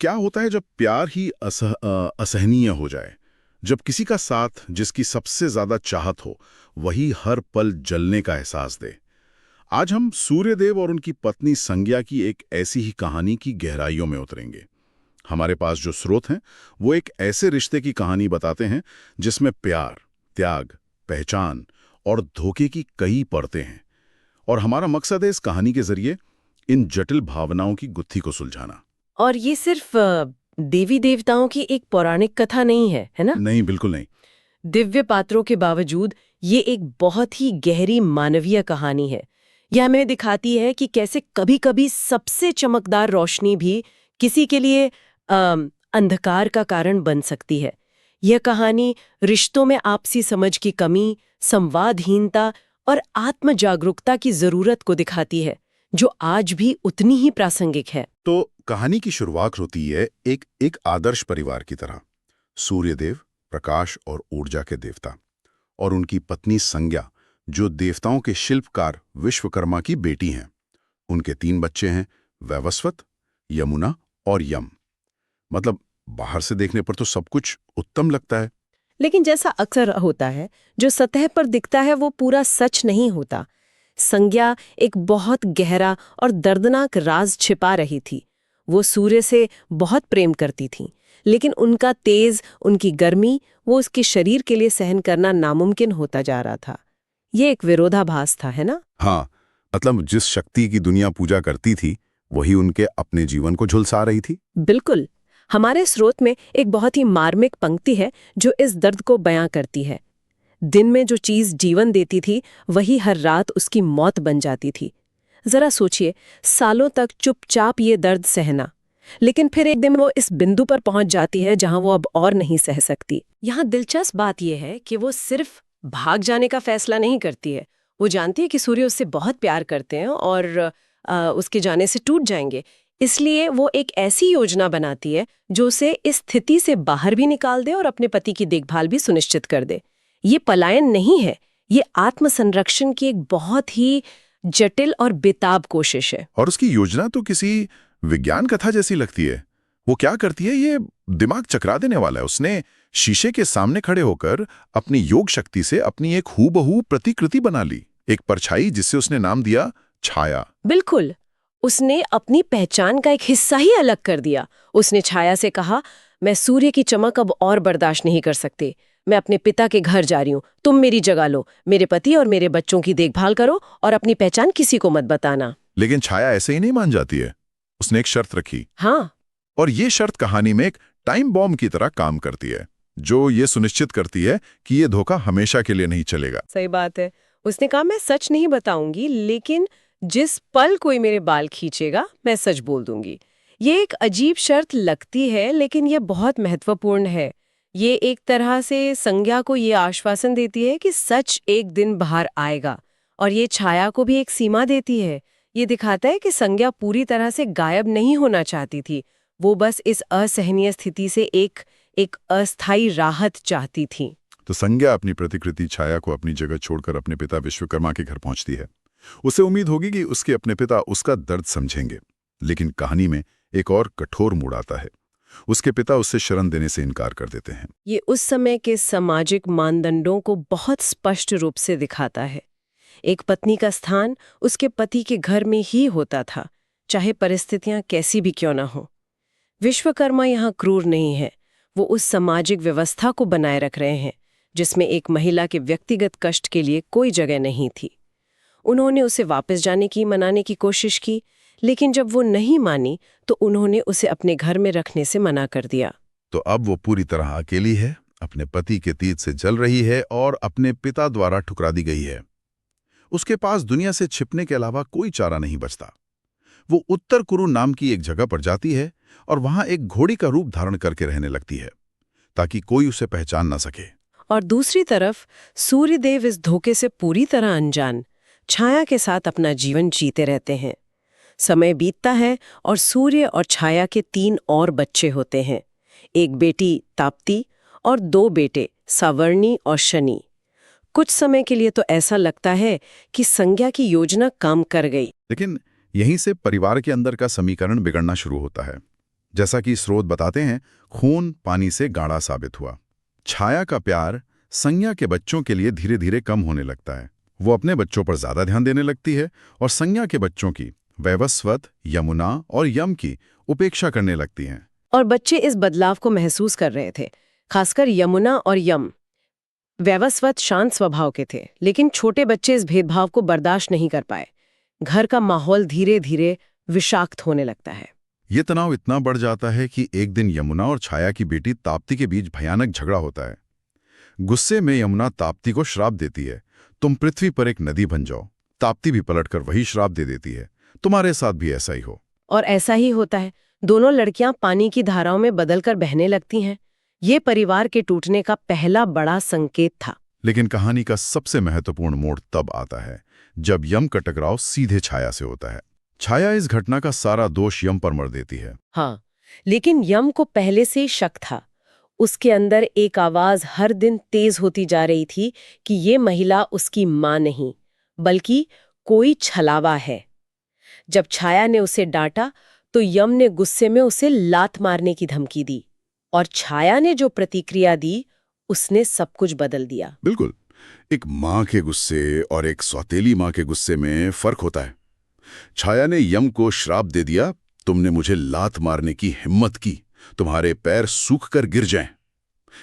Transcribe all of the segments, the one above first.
क्या होता है जब प्यार ही असहनीय हो जाए, जब किसी का साथ जिसकी सबसे ज्यादा चाहत हो वही हर पल जलने का एहसास दे। आज हम सूर्यदेव और उनकी पत्नी संज्ञा की एक ऐसी ही कहानी की गहराइयों में उतरेंगे। हमारे पास जो स्रोत हैं वो एक ऐसे रिश्ते की कहानी बताते हैं जिसमें प्यार, त्याग, पहचान और धोखे की कई परतें हैं। और हमारा मकसद है इस कहानी के जरिए इन जटिल भावनाओं की गुत्थी को सुलझाना। और ये सिर्फ देवी देवताओं की एक पौराणिक कथा नहीं है ना? नहीं, बिल्कुल नहीं। दिव्य पात्रों के बावजूद ये एक बहुत ही गहरी मानवीय कहानी है। यह हमें दिखाती है कि कैसे कभी-कभी सबसे चमकदार रोशनी भी किसी के लिए अंधकार का कारण बन सकती है। यह कहानी रिश्तों में आपसी समझ की कमी, संवादहीनता और आत्म जागरूकता की जरूरत को दिखाती है, जो आज भी उतनी ही प्रासंगिक है। तो कहानी की शुरुआत होती है एक आदर्श परिवार की तरह। सूर्यदेव, प्रकाश और ऊर्जा के देवता, और उनकी पत्नी संज्ञा, जो देवताओं के शिल्पकार विश्वकर्मा की बेटी हैं। उनके 3 बच्चे हैं, वैवस्वत, यमुना और यम। मतलब बाहर से देखने पर तो सब कुछ उत्तम लगता है। लेकिन जैसा अक्सर होता है, जो सतह पर दिखता है वो पूरा सच नहीं होता। संज्ञा एक बहुत गहरा और दर्दनाक राज छिपा रही थी। वो सूर्य से बहुत प्रेम करती थी, लेकिन उनका तेज, उनकी गर्मी, वो उसके शरीर के लिए सहन करना नामुमकिन होता जा रहा था। ये एक विरोधाभास था, है ना? हाँ, मतलब जिस शक्ति की दुनिया पूजा करती थी वही उनके अपने जीवन को झुलसा रही थी। बिल्कुल। हमारे स्रोत में एक बहुत ही मार्मिक पंक्ति है जो इस दर्द को बयां करती है। दिन में जो चीज जीवन देती थी वही हर रात उसकी मौत बन जाती थी। जरा सोचिए, सालों तक चुपचाप ये दर्द सहना, लेकिन फिर एक दिन वो इस बिंदु पर पहुंच जाती है जहां वो अब और नहीं सह सकती। यहाँ दिलचस्प बात यह है कि वो सिर्फ भाग जाने का फैसला नहीं करती है। वो जानती है कि सूर्य उससे बहुत प्यार करते हैं और उसके जाने से टूट जाएंगे। इसलिए वो एक ऐसी योजना बनाती है जो उसे इस स्थिति से बाहर भी निकाल दे और अपने पति की देखभाल भी सुनिश्चित कर दे। ये पलायन नहीं है, ये आत्मसंरक्षण की एक बहुत ही जटिल और बेताब कोशिश है। और उसकी योजना तो किसी विज्ञान कथा जैसी लगती है। वो क्या करती है, ये दिमाग चकरा देने वाला है। उसने शीशे के सामने खड़े होकर अपनी योग शक्ति से अपनी एक हूबहू प्रतिकृति बना ली, एक परछाई जिसे उसने नाम दिया छाया। बिल्कुल, उसने अपनी पहचान का एक हिस्सा ही अलग कर दिया। उसने छाया से कहा, मैं सूर्य की चमक अब और बर्दाश्त नहीं कर सकती। मैं अपने पिता के घर जा रही हूँ, तुम मेरी जगह लो, मेरे पति और मेरे बच्चों की देखभाल करो और अपनी पहचान किसी को मत बताना। लेकिन छाया ऐसे ही नहीं मान जाती है। उसने एक शर्त रखी। हाँ, और ये शर्त कहानी में एक टाइम बॉम्ब की तरह काम करती है, जो ये सुनिश्चित करती है कि ये धोखा हमेशा के लिए नहीं चलेगा। सही बात है। उसने कहा, मैं सच नहीं बताऊंगी, लेकिन जिस पल कोई मेरे बाल खींचेगा मैं सच बोल दूंगी। ये एक अजीब शर्त लगती है, लेकिन ये बहुत महत्वपूर्ण है। ये एक तरह से संज्ञा को ये आश्वासन देती है कि सच एक दिन बाहर आएगा, और ये छाया को भी एक सीमा देती है। ये दिखाता है कि संज्ञा पूरी तरह से गायब नहीं होना चाहती थी। वो बस इस असहनीय स्थिति से एक अस्थायी राहत चाहती थी। तो संज्ञा अपनी प्रतिकृति छाया को अपनी जगह छोड़कर अपने पिता विश्वकर्मा के घर पहुंचती है। उसे उम्मीद होगी कि उसके अपने पिता उसका दर्द समझेंगे। लेकिन कहानी में एक और कठोर मोड़ आता है। उसके पिता उससे शरण देने से इनकार कर देते हैं। ये उस समय के सामाजिक मानदंडों को बहुत स्पष्ट रूप से दिखाता है। एक पत्नी का स्थान उसके पति के घर में ही होता था, चाहे परिस्थितियां कैसी भी क्यों ना हो। विश्वकर्मा यहाँ क्रूर नहीं है। वो उस सामाजिक व्यवस्था को बनाए रख रहे हैं जिसमें एक महिला के व्यक्तिगत कष्ट के लिए कोई जगह नहीं थी। उन्होंने उसे वापस जाने की मनाने की कोशिश की, लेकिन जब वो नहीं मानी तो उन्होंने उसे अपने घर में रखने से मना कर दिया। तो अब वो पूरी तरह अकेली है, अपने पति के तीर से जल रही है और अपने पिता द्वारा ठुकरा दी गई है। उसके पास दुनिया से छिपने के अलावा कोई चारा नहीं बचता। वो उत्तर कुरु नाम की एक जगह पर जाती है और वहां एक घोड़ी का रूप धारण करके रहने लगती है, ताकि कोई उसे पहचान ना सके। और दूसरी तरफ सूर्यदेव इस धोखे से पूरी तरह अनजान छाया के साथ अपना जीवन जीते रहते हैं। समय बीतता है और सूर्य और छाया के 3 और बच्चे होते हैं। एक बेटी ताप्ती और 2 बेटे सावर्णी और शनि। कुछ समय के लिए तो ऐसा लगता है कि संज्ञा की योजना काम कर गई। लेकिन यहीं से परिवार के अंदर का समीकरण बिगड़ना शुरू होता है। जैसा कि स्रोत बताते हैं, खून पानी से गाढ़ा साबित हुआ। छाया का प्यार संज्ञा के बच्चों के लिए धीरे धीरे कम होने लगता है। वो अपने बच्चों पर ज्यादा ध्यान देने लगती है और संज्ञा के बच्चों की, वैवस्वत, यमुना और यम की उपेक्षा करने लगती हैं। और बच्चे इस बदलाव को महसूस कर रहे थे, खासकर यमुना और यम। वैवस्वत शांत स्वभाव के थे, लेकिन छोटे बच्चे इस भेदभाव को बर्दाश्त नहीं कर पाए। घर का माहौल धीरे धीरे विषाक्त होने लगता है। ये तनाव इतना बढ़ जाता है कि एक दिन यमुना और छाया की बेटी ताप्ती के बीच भयानक झगड़ा होता है। गुस्से में यमुना ताप्ती को श्राप देती है, तुम पृथ्वी पर एक नदी बन जाओ। ताप्ती भी पलटकर वही श्राप दे देती है, तुम्हारे साथ भी ऐसा ही हो। और ऐसा ही होता है। दोनों लड़कियां पानी की धाराओं में बदलकर बहने लगती हैं। ये परिवार के टूटने का पहला बड़ा संकेत था। लेकिन कहानी का सबसे महत्वपूर्ण मोड़ तब आता है जब यम का टकराव सीधे छाया से होता है। छाया इस घटना का सारा दोष यम पर मढ़ देती है। हाँ, लेकिन यम को पहले से शक था। उसके अंदर एक आवाज हर दिन तेज होती जा रही थी कि ये महिला उसकी मां नहीं, बल्कि कोई छलावा है। जब छाया ने उसे डांटा तो यम ने गुस्से में उसे लात मारने की धमकी दी, और छाया ने जो प्रतिक्रिया दी उसने सब कुछ बदल दिया। बिल्कुल, एक माँ के गुस्से और एक सौतेली माँ के गुस्से में फर्क होता है। छाया ने यम को श्राप दे दिया, तुमने मुझे लात मारने की हिम्मत की, तुम्हारे पैर सूख कर गिर जाएं।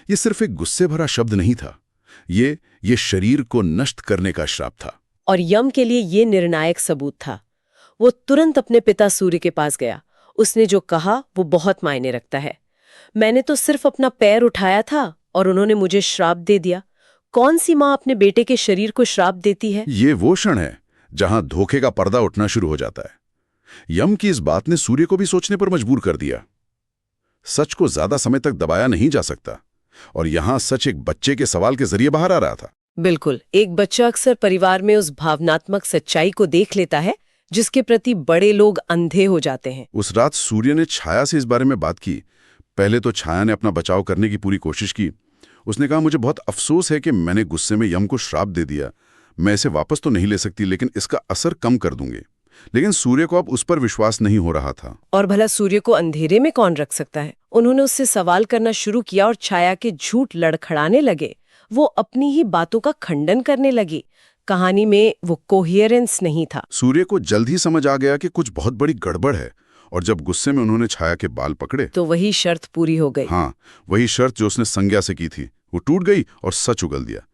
ये सिर्फ एक गुस्से भरा शब्द नहीं था, ये शरीर को नष्ट करने का श्राप था। और यम के लिए ये निर्णायक सबूत था। वो तुरंत अपने पिता सूर्य के पास गया। उसने जो कहा वो बहुत मायने रखता है। मैंने तो सिर्फ अपना पैर उठाया था और उन्होंने मुझे श्राप दे दिया। कौन सी माँ अपने बेटे के शरीर को श्राप देती है? ये वो क्षण है जहां धोखे का पर्दा उठना शुरू हो जाता है। यम की इस बात ने सूर्य को भी सोचने पर मजबूर कर दिया। सच को ज्यादा समय तक दबाया नहीं जा सकता, और यहां सच एक बच्चे के सवाल के जरिए बाहर आ रहा था। बिल्कुल, एक बच्चा अक्सर परिवार में उस भावनात्मक सच्चाई को देख लेता है जिसके प्रति बड़े लोग अंधे हो जाते हैं। उस रात सूर्य ने छाया से इस बारे में बात की। पहले तो छाया ने अपना बचाव करने की पूरी कोशिश की। उसने कहा, मुझे बहुत अफसोस है कि मैंने गुस्से में यम को श्राप दे दिया। मैं इसे वापस तो नहीं ले सकती, लेकिन इसका असर कम कर दूंगी। लेकिन सूर्य को अब उस पर विश्वास नहीं हो रहा था। और भला सूर्य को अंधेरे में कौन रख सकता है? उन्होंने उससे सवाल करना शुरू किया और छाया के झूठ लड़खड़ाने लगे। वो अपनी ही बातों का खंडन करने लगी। कहानी में वो कोहेरेंस नहीं था। सूर्य को जल्द ही समझ आ गया कि कुछ बहुत बड़ी गड़बड़ है, और जब गुस्से में उन्होंने छाया के बाल पकड़े तो वही शर्त पूरी हो गई। हाँ, वही शर्त जो उसने संज्ञा से की थी वो टूट गई और सच उगल दिया।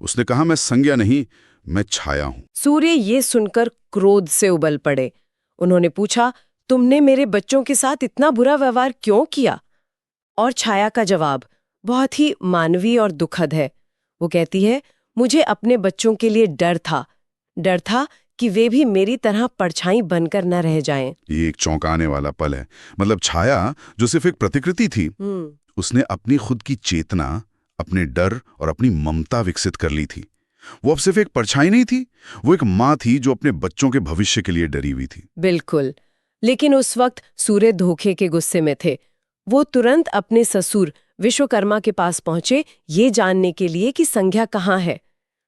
उसने कहा, मैं संज्ञा नहीं, मैं छाया हूं। सूर्य ये सुनकर क्रोध से उबल पड़े। उन्होंने पूछा, तुमने मेरे बच्चों के साथ इतना बुरा व्यवहार क्यों किया? और छाया का जवाब बहुत ही मानवीय और दुखद है। वो कहती है, मुझे अपने बच्चों के लिए डर था कि वे भी मेरी तरह परछाई बनकर न रह जाएं। ये एक चौंकाने वाला पल है। मतलब छाया, जो सिर्फ एक प्रतिकृति थी, उसने अपनी खुद की चेतना, अपने डर और अपनी ममता विकसित कर ली थी। वो अब सिर्फ एक परछाई नहीं थी, वो एक माँ थी जो अपने बच्चों के भविष्य के लिए डरी हुई थी। बिल्कुल, लेकिन उस वक्त सूर्य धोखे के गुस्से में थे। वो तुरंत अपने ससुर विश्वकर्मा के पास पहुंचे, ये जानने के लिए कि संज्ञा कहाँ है।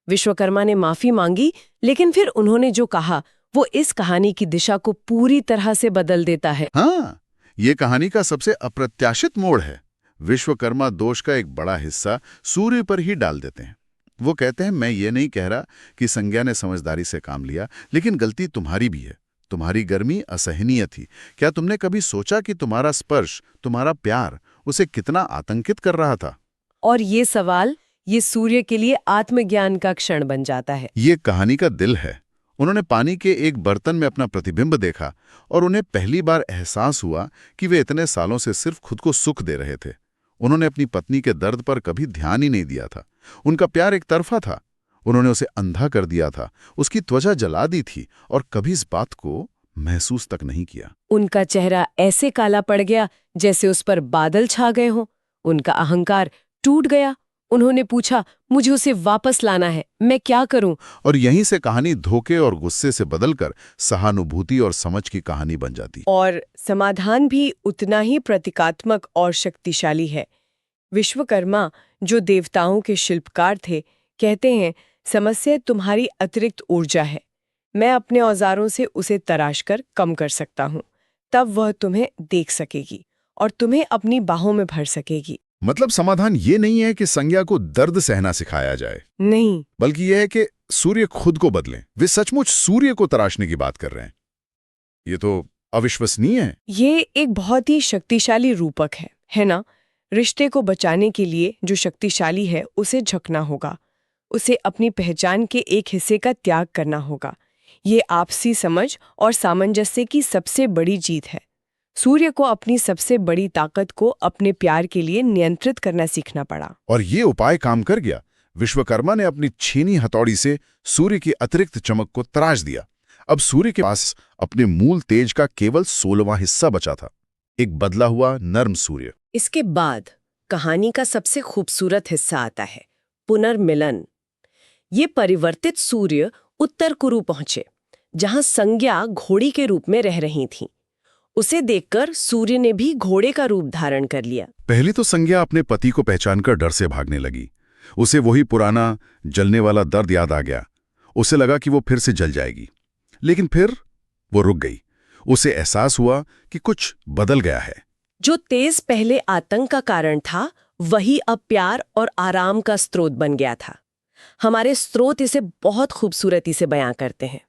विश्वकर्मा ने माफी मांगी, लेकिन फिर उन्होंने जो कहा वो इस कहानी की दिशा को पूरी तरह से बदल देता है। हाँ, ये कहानी का सबसे अप्रत्याशित मोड़ है। विश्वकर्मा दोष का एक बड़ा हिस्सा सूर्य पर ही डाल देते हैं। वो कहते हैं, मैं ये नहीं कह रहा कि संज्ञा ने समझदारी से काम लिया, लेकिन गलती तुम्हारी भी है। तुम्हारी गर्मी असहनीय थी। क्या तुमने कभी सोचा कि तुम्हारा स्पर्श, तुम्हारा प्यार उसे कितना आतंकित कर रहा था? और ये सवाल, ये सूर्य के लिए आत्मज्ञान का क्षण बन जाता है। ये कहानी का दिल है। उन्होंने पानी के एक बर्तन में अपना प्रतिबिंब देखा, और उन्हें पहली बार एहसास हुआ कि वे इतने सालों से सिर्फ खुद को सुख दे रहे थे। उन्होंने अपनी पत्नी के दर्द पर कभी ध्यान ही नहीं दिया था। उनका प्यार एक तरफा था। उन्होंने उसे अंधा कर दिया था, उसकी त्वचा जला दी थी, और कभी इस बात को महसूस तक नहीं किया। उनका चेहरा ऐसे काला पड़ गया जैसे उस पर बादल छा गए हों। उनका अहंकार टूट गया। उन्होंने पूछा, मुझे उसे वापस लाना है, मैं क्या करूं? और यहीं से कहानी धोखे और गुस्से से बदलकर सहानुभूति और समझ की कहानी बन जाती। और समाधान भी उतना ही प्रतीकात्मक और शक्तिशाली है। विश्वकर्मा, जो देवताओं के शिल्पकार थे, कहते हैं, समस्या तुम्हारी अतिरिक्त ऊर्जा है। मैं अपने औजारों से उसे तराश कर कम कर सकता हूँ, तब वह तुम्हें देख सकेगी। और तुम्हें अपनी बाहों में भर सकेगी। मतलब समाधान ये नहीं है कि संज्ञा को दर्द सहना सिखाया जाए, नहीं, बल्कि यह है कि सूर्य खुद को बदलें। वे सचमुच सूर्य को तराशने की बात कर रहे हैं। ये तो अविश्वसनीय है। ये एक बहुत ही शक्तिशाली रूपक है ना? रिश्ते को बचाने के लिए जो शक्तिशाली है उसे झुकना होगा, उसे अपनी पहचान के एक हिस्से का त्याग करना होगा। ये आपसी समझ और सामंजस्य की सबसे बड़ी जीत है। सूर्य को अपनी सबसे बड़ी ताकत को अपने प्यार के लिए नियंत्रित करना सीखना पड़ा। और ये उपाय काम कर गया। विश्वकर्मा ने अपनी छीनी हथौड़ी से सूर्य की अतिरिक्त चमक को तराश दिया। अब सूर्य के पास अपने मूल तेज का केवल 16वां हिस्सा बचा था, एक बदला हुआ नर्म सूर्य। इसके बाद कहानी का सबसे खूबसूरत हिस्सा आता है, पुनर्मिलन। ये परिवर्तित सूर्य उत्तर कुरु पहुंचे, जहां संज्ञा घोड़ी के रूप में रह रही थीं। उसे देखकर सूर्य ने भी घोड़े का रूप धारण कर लिया। पहले तो संज्ञा अपने पति को पहचानकर डर से भागने लगी। उसे वही पुराना जलने वाला दर्द याद आ गया। उसे लगा कि वो फिर से जल जाएगी, लेकिन फिर वो रुक गई। उसे एहसास हुआ कि कुछ बदल गया है। जो तेज पहले आतंक का कारण था, वही अब प्यार और आराम का स्रोत बन गया था। हमारे स्रोत इसे बहुत खूबसूरती से बयां करते हैं।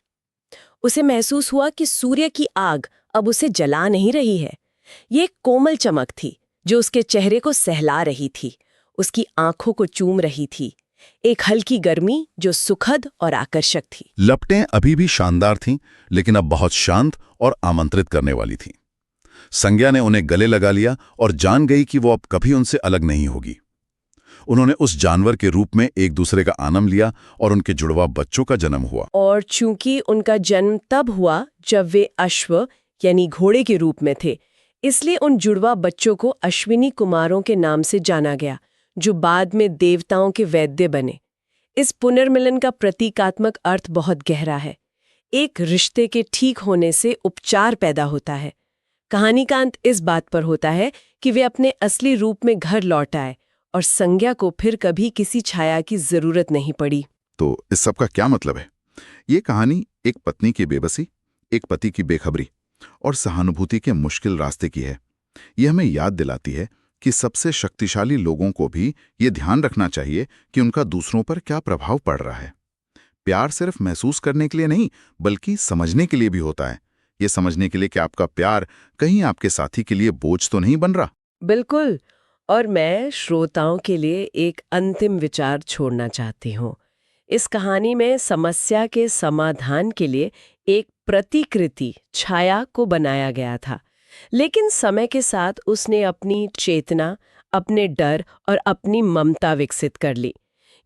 उसे महसूस हुआ कि सूर्य की आग अब उसे जला नहीं रही है। ये एक कोमल चमक थी जो उसके चेहरे को सहला रही थी, उसकी आंखों को चूम रही थी। एक हल्की गर्मी जो सुखद और आकर्षक थी। लपटें अभी भी शानदार थीं, लेकिन अब बहुत शांत और आमंत्रित करने वाली थीं। संज्ञा ने उन्हें गले लगा लिया और जान गई कि वो अब कभी उनसे अलग नहीं होगी। उन्होंने उस जानवर के रूप में एक दूसरे का आनंद लिया और उनके जुड़वा बच्चों का जन्म हुआ। और चूंकि उनका जन्म तब हुआ जब वे अश्व यानी घोड़े के रूप में थे, इसलिए उन जुड़वा बच्चों को अश्विनी कुमारों के नाम से जाना गया, जो बाद में देवताओं के वैद्य बने। इस पुनर्मिलन का प्रतीकात्मक अर्थ बहुत गहरा है। एक रिश्ते के ठीक होने से उपचार पैदा होता है। कहानी का अंत इस बात पर होता है कि वे अपने असली रूप में घर लौट आए और संज्ञा को फिर कभी किसी छाया की जरूरत नहीं पड़ी। तो इस सब का क्या मतलब है? ये कहानी एक पत्नी की बेबसी, एक पति की बेखबरी और सहानुभूति के मुश्किल रास्ते की है। यह हमें याद दिलाती है कि सबसे शक्तिशाली लोगों को भी ये ध्यान रखना चाहिए कि उनका दूसरों पर क्या प्रभाव पड़ रहा है। प्यार सिर्फ महसूस करने के लिए नहीं, बल्कि समझने के लिए भी होता है। ये समझने के लिए कि आपका प्यार कहीं आपके साथी के लिए बोझ तो नहीं बन रहा। बिल्कुल। और मैं श्रोताओं के लिए एक अंतिम विचार छोड़ना चाहती हूँ। इस कहानी में समस्या के समाधान के लिए एक प्रतिकृति छाया को बनाया गया था, लेकिन समय के साथ उसने अपनी चेतना, अपने डर और अपनी ममता विकसित कर ली।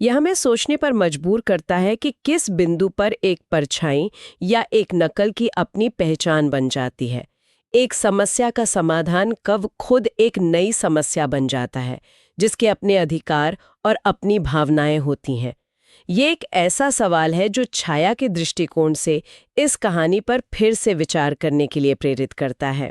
यह हमें सोचने पर मजबूर करता है कि किस बिंदु पर एक परछाई या एक नकल की अपनी पहचान बन जाती है। एक समस्या का समाधान कब खुद एक नई समस्या बन जाता है, जिसके अपने अधिकार और अपनी भावनाएं होती हैं। ये एक ऐसा सवाल है जो छाया के दृष्टिकोण से इस कहानी पर फिर से विचार करने के लिए प्रेरित करता है।